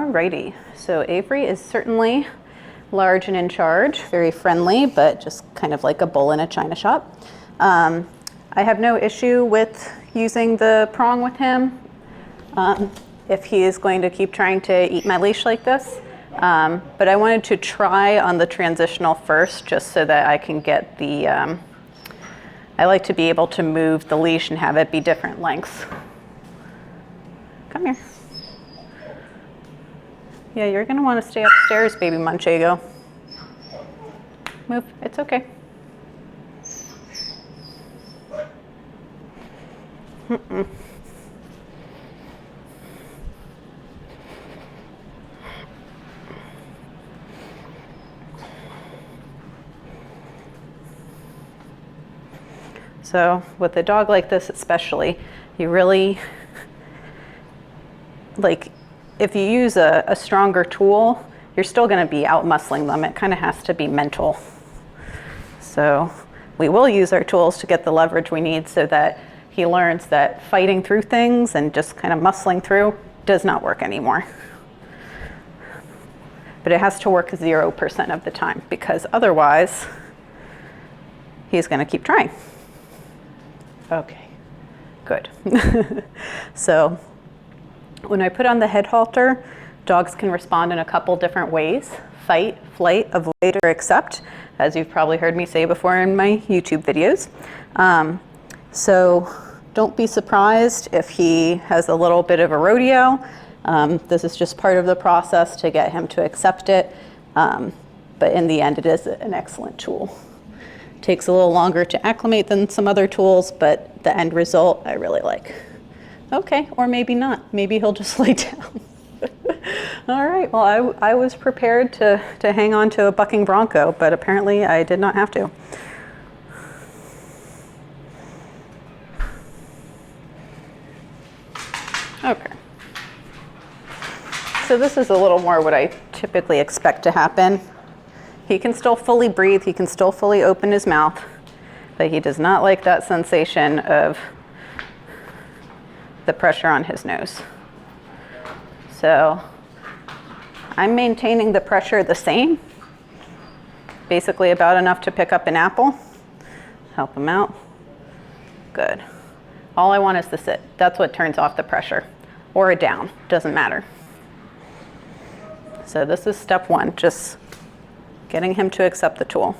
Alrighty, so Avery is certainly large and in charge, very friendly, but just kind of like a bull in a china shop. I have no issue with using the prong with him if he is going to keep trying to eat my leash like this. But I wanted to try on the transitional first just so that I can get the, I like to be able to move the leash and have it be different lengths. Come here. Yeah, you're gonna want to stay upstairs, baby Manchego. Move, it's okay. So with a dog like this especially, you really, like, if you use a stronger tool, you're still going to be out muscling them. It kind of has to be mental. So we will use our tools to get the leverage we need so that he learns that fighting through things and just kind of muscling through does not work anymore. But it has to work 0% of the time, because otherwise he's going to keep trying. Okay, good. So when I put on the head halter, dogs can respond in a couple different ways: fight, flight, avoid, or accept, as you've probably heard me say before in my YouTube videos. So don't be surprised if he has a little bit of a rodeo. This is just part of the process to get him to accept it. But in the end, it is an excellent tool. Takes a little longer to acclimate than some other tools, but the end result I really like. Okay, or maybe not. Maybe he'll just lay down. All right, well, I was prepared to hang on to a bucking bronco, but apparently I did not have to. Okay. So this is a little more what I typically expect to happen. He can still fully breathe, he can still fully open his mouth, but he does not like that sensation of the pressure on his nose. So I'm maintaining the pressure the same, basically about enough to pick up an apple. Help him out. Good. All I want is the sit. That's what turns off the pressure. Or a down, doesn't matter. So this is step one, just getting him to accept the tool.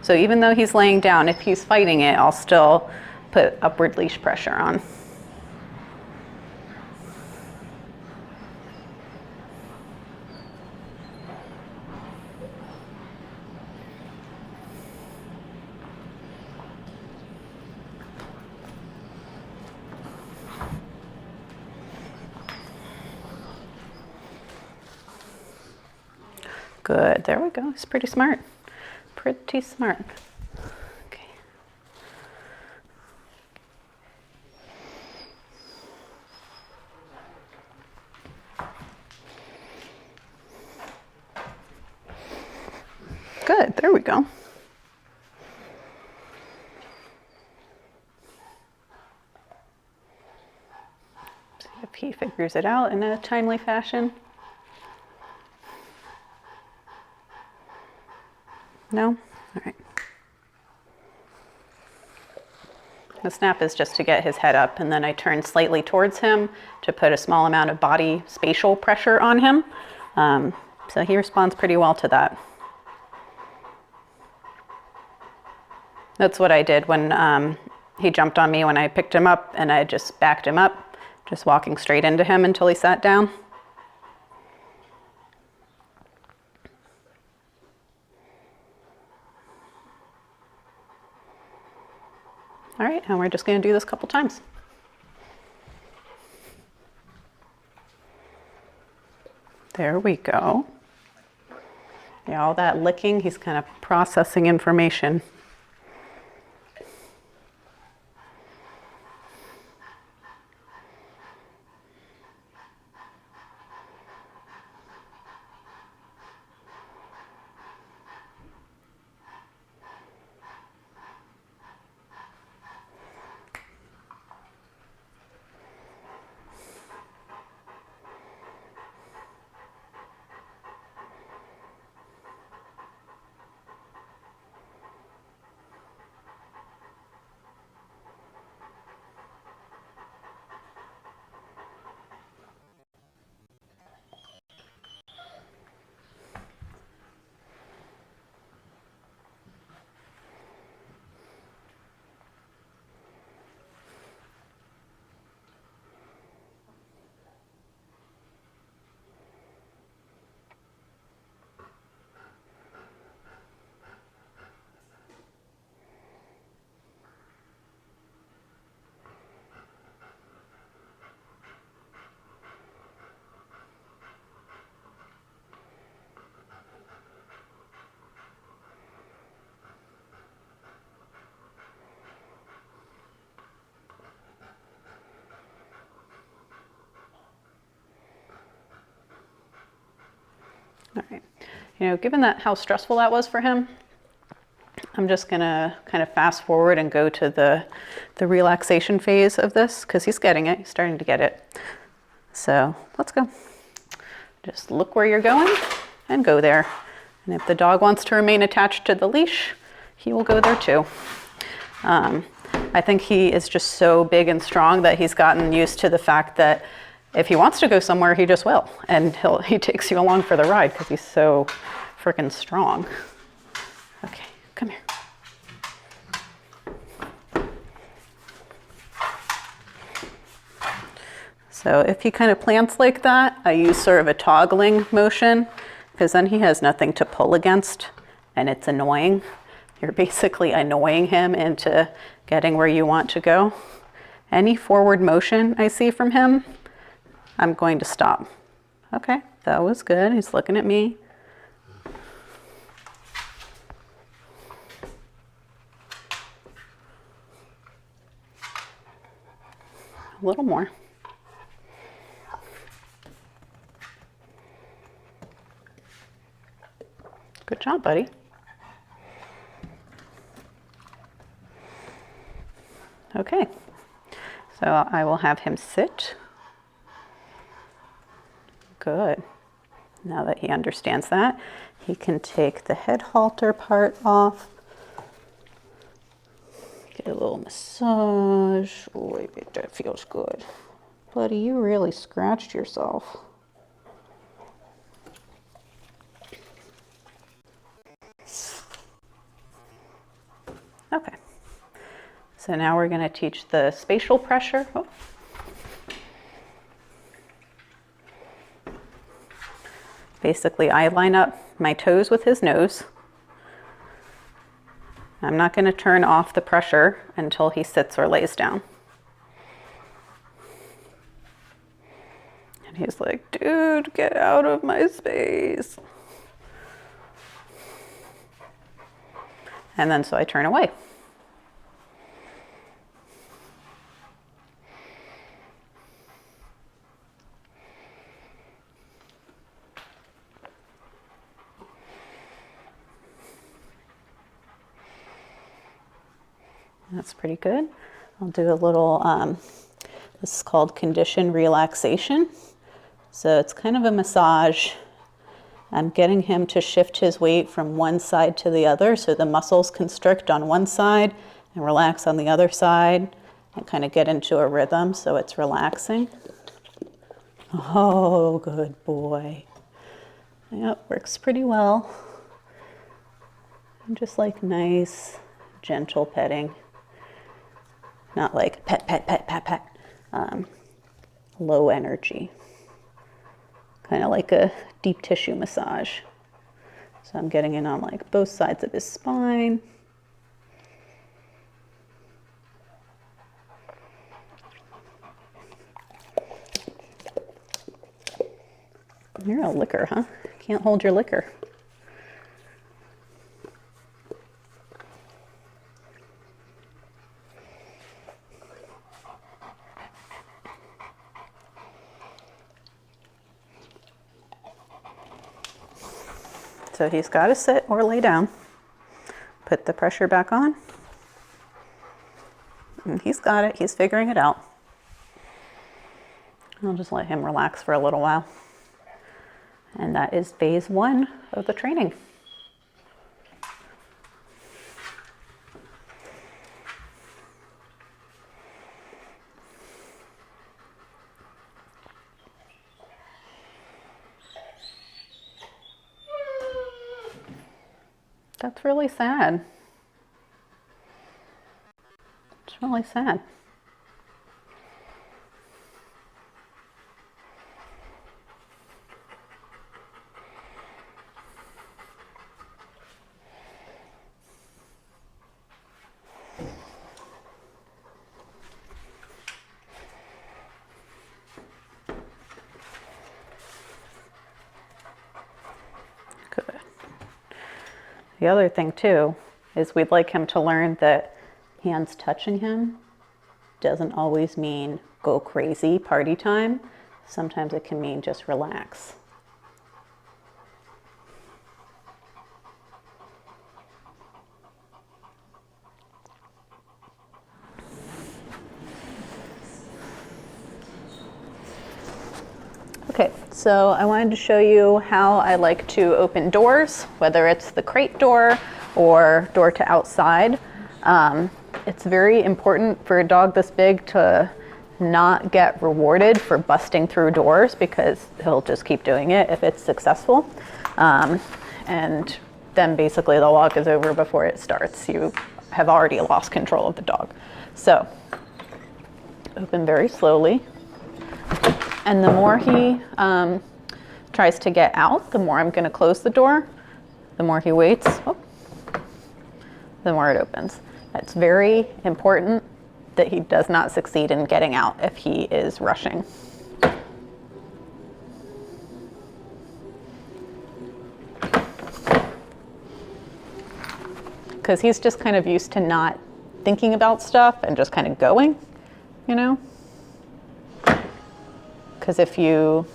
So even though he's laying down, if he's fighting it, I'll still put upward leash pressure on. Good, there we go. He's pretty smart. Pretty smart. Okay. Good, there we go. See if he figures it out in a timely fashion. No? All right. The snap is just to get his head up, and then I turn slightly towards him to put a small amount of body spatial pressure on him. So he responds pretty well to that. That's what I did when he jumped on me when I picked him up, and I just backed him up, just walking straight into him until he sat down. All right, and we're just going to do this a couple times. There we go. Yeah, all that licking, he's kind of processing information. All right. You know, given that how stressful that was for him, I'm just gonna kind of fast forward and go to the relaxation phase of this because he's getting it. He's starting to get it. So let's go. Just look where you're going and go there. And if the dog wants to remain attached to the leash, he will go there too. I think he is just so big and strong that he's gotten used to the fact that if he wants to go somewhere, he just will. And he takes you along for the ride because he's so freaking strong. Okay, come here. So if he kind of plants like that, I use sort of a toggling motion because then he has nothing to pull against and it's annoying. You're basically annoying him into getting where you want to go. Any forward motion I see from him, I'm going to stop. Okay, that was good. He's looking at me. A little more. Good job, buddy. Okay, so I will have him sit. Good. Now that he understands that, he can take the head halter part off. Get a little massage. Oh, I bet that feels good. Buddy, you really scratched yourself. Okay. So now we're going to teach the spatial pressure. Oh. Basically, I line up my toes with his nose. I'm not going to turn off the pressure until he sits or lays down. And he's like, dude, get out of my space. And then so I turn away. That's pretty good. I'll do a little, this is called condition relaxation. So it's kind of a massage. I'm getting him to shift his weight from one side to the other so the muscles constrict on one side and relax on the other side and kind of get into a rhythm so it's relaxing. Oh, good boy. Yep, works pretty well. And just like nice, gentle petting. Not like pet, pet, pet, pet, pet. Low energy. Kind of like a deep tissue massage. So I'm getting in on like both sides of his spine. You're a licker, huh? Can't hold your liquor. So he's got to sit or lay down. Put the pressure back on. And he's got it. He's figuring it out. I'll just let him relax for a little while. And that is phase 1 of the training. That's really sad. It's really sad. Good. The other thing too is we'd like him to learn that hands touching him doesn't always mean go crazy party time. Sometimes it can mean just relax. Okay, so I wanted to show you how I like to open doors, whether it's the crate door or door to outside. It's very important for a dog this big to not get rewarded for busting through doors, because he'll just keep doing it if it's successful. And then basically the walk is over before it starts. You have already lost control of the dog. So open very slowly. And the more he tries to get out, the more I'm going to close the door. The more he waits, the more it opens. It's very important that he does not succeed in getting out if he is rushing. Because he's just kind of used to not thinking about stuff and just kind of going, you know? Because if you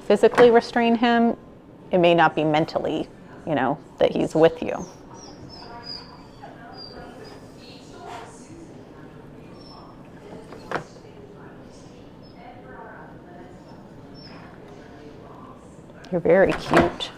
physically restrain him, it may not be mentally, you know, that he's with you. You're very cute.